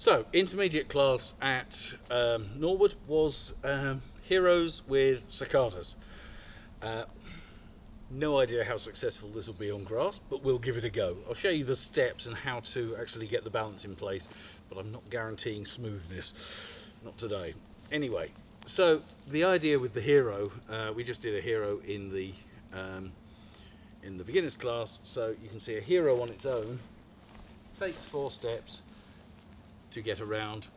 So, intermediate class at Norwood was Giros with sacadas. No idea how successful this will be on grass, but we'll give it a go. I'll show you the steps and how to actually get the balance in place, but I'm not guaranteeing smoothness, not today. Anyway, so the idea with the Giro, we just did a Giro in the beginners class, so you can see a Giro on its own takes 4 steps to get around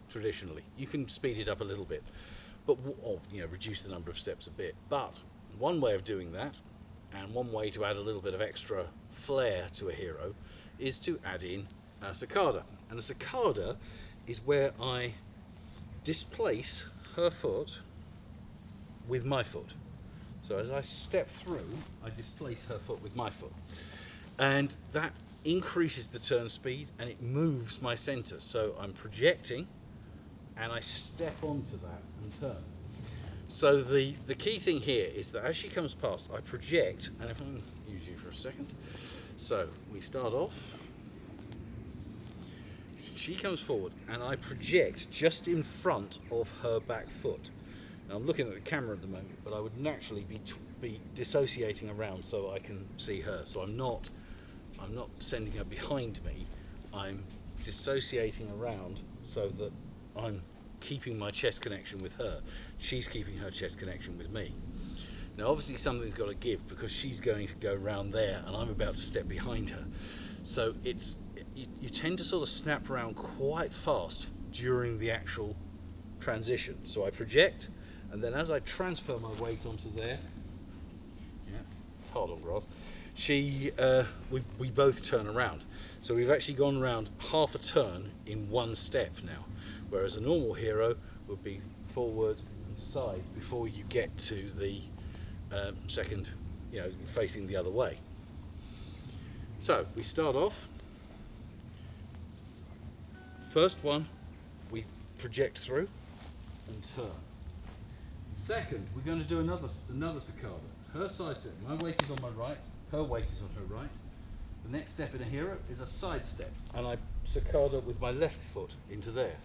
traditionally. You can speed it up a little bit, but or, reduce the number of steps a bit. But one way of doing that, and one way to add a little bit of extra flair to a Giro, is to add in a sacada. And a sacada is where I displace her foot with my foot. So as I step through, I displace her foot with my foot, and that increases the turn speed and it moves my center. So I'm projecting and I step onto that and turn. So the key thing here is that as she comes past, I project, and if I can use you for a second. So we start off, she comes forward and I project just in front of her back foot. Now I'm looking at the camera at the moment, but I would naturally be dissociating around so I can see her. So I'm not sending her behind me, I'm dissociating around so that I'm keeping my chest connection with her. She's keeping her chest connection with me. Now obviously something's got to give, because she's going to go round there and I'm about to step behind her. So you tend to sort of snap around quite fast during the actual transition. So I project, and then as I transfer my weight onto there, it's hard on grass, we both turn around. So we've actually gone around half a turn in one step now, whereas a normal Giro would be forward and side before you get to the second, facing the other way. So we start off, first one we project through and turn. Second, we're going to do another sacada. Her side step, my weight is on my right, her weight is on her right. The next step in a Giro is a side step, and I sacada with my left foot into there.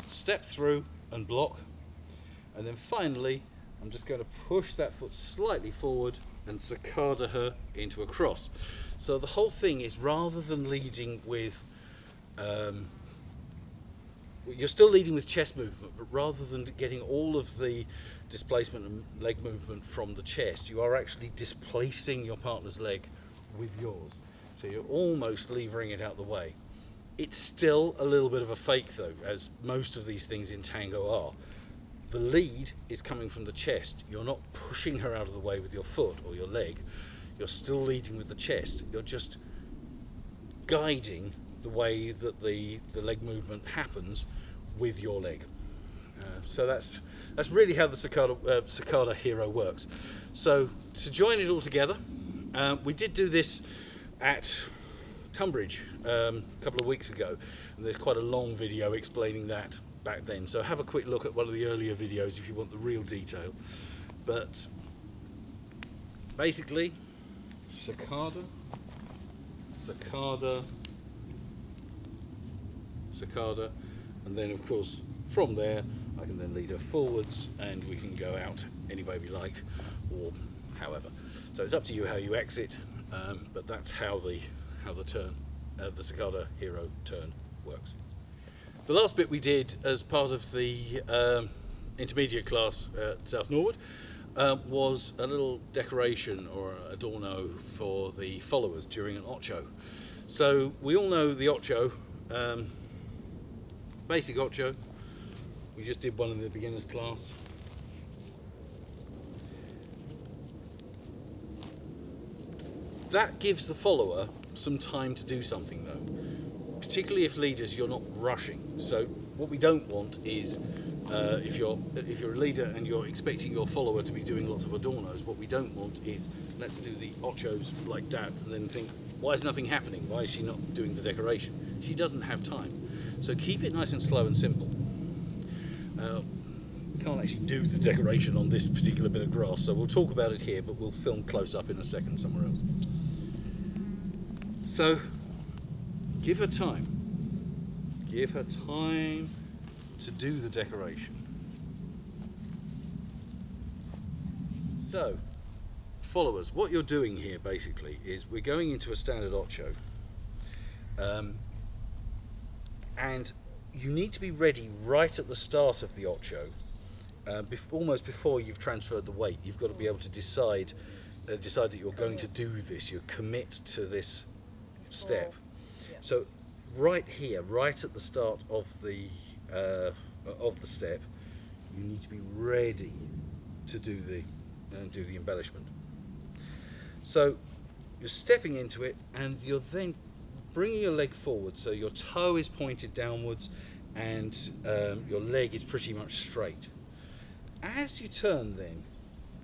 Step through and block, and then finally I'm just going to push that foot slightly forward and sacada her into a cross. So the whole thing is, rather than leading with you're still leading with chest movement, but rather than getting all of the displacement and leg movement from the chest, you are actually displacing your partner's leg with yours. So you're almost levering it out the way. It's still a little bit of a fake though, as most of these things in tango are. The lead is coming from the chest. You're not pushing her out of the way with your foot or your leg. You're still leading with the chest. You're just guiding the way that the leg movement happens with your leg. So that's really how the sacada Giro works. So to join it all together, we did do this at Tunbridge a couple of weeks ago, and there's quite a long video explaining that back then. So have a quick look at one of the earlier videos if you want the real detail. But basically, sacada, sacada, sacada, and then of course from there I can then lead her forwards and we can go out any way we like, or however. So it's up to you how you exit, but that's how the turn, the sacada Giro turn works. The last bit we did as part of the intermediate class at South Norwood was a little decoration or adorno for the followers during an ocho. So we all know the ocho, basic ocho. We just did one in the beginners class. That gives the follower some time to do something though, particularly if leaders, you're not rushing. So what we don't want is if you're a leader and you're expecting your follower to be doing lots of adornos, what we don't want is, let's do the ochos like that and then think, why is nothing happening? Why is she not doing the decoration? She doesn't have time. So keep it nice and slow and simple. We can't actually do the decoration on this particular bit of grass, so we'll talk about it here, but we'll film close up in a second somewhere else. So give her time. Give her time to do the decoration. So, followers, what you're doing here basically is we're going into a standard ocho, and you need to be ready right at the start of the ocho, almost before you've transferred the weight. You've got to be able to decide that you're going to do this, you commit to this step. So right here, right at the start of the step, you need to be ready to do the embellishment. So you're stepping into it, and you're then bringing your leg forward, so your toe is pointed downwards and your leg is pretty much straight. As you turn then,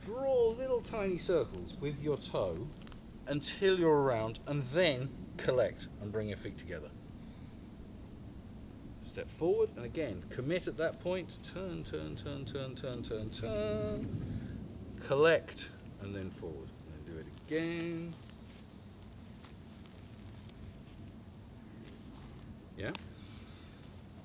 draw little tiny circles with your toe until you're around, and then collect and bring your feet together. Step forward, and again, commit at that point, turn, turn, turn, turn, turn, turn, turn, collect, and then forward. And then do it again. Yeah.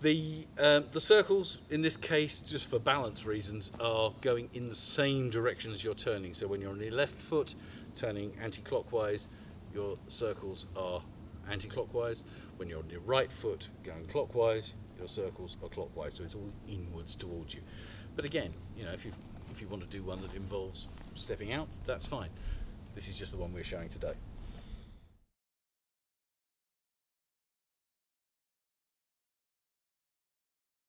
The circles in this case, just for balance reasons, are going in the same direction as you're turning. So when you're on your left foot turning anti-clockwise, your circles are anti-clockwise. When you're on your right foot going clockwise, your circles are clockwise. So it's always inwards towards you. But again, you know, if you want to do one that involves stepping out, that's fine. This is just the one we're showing today.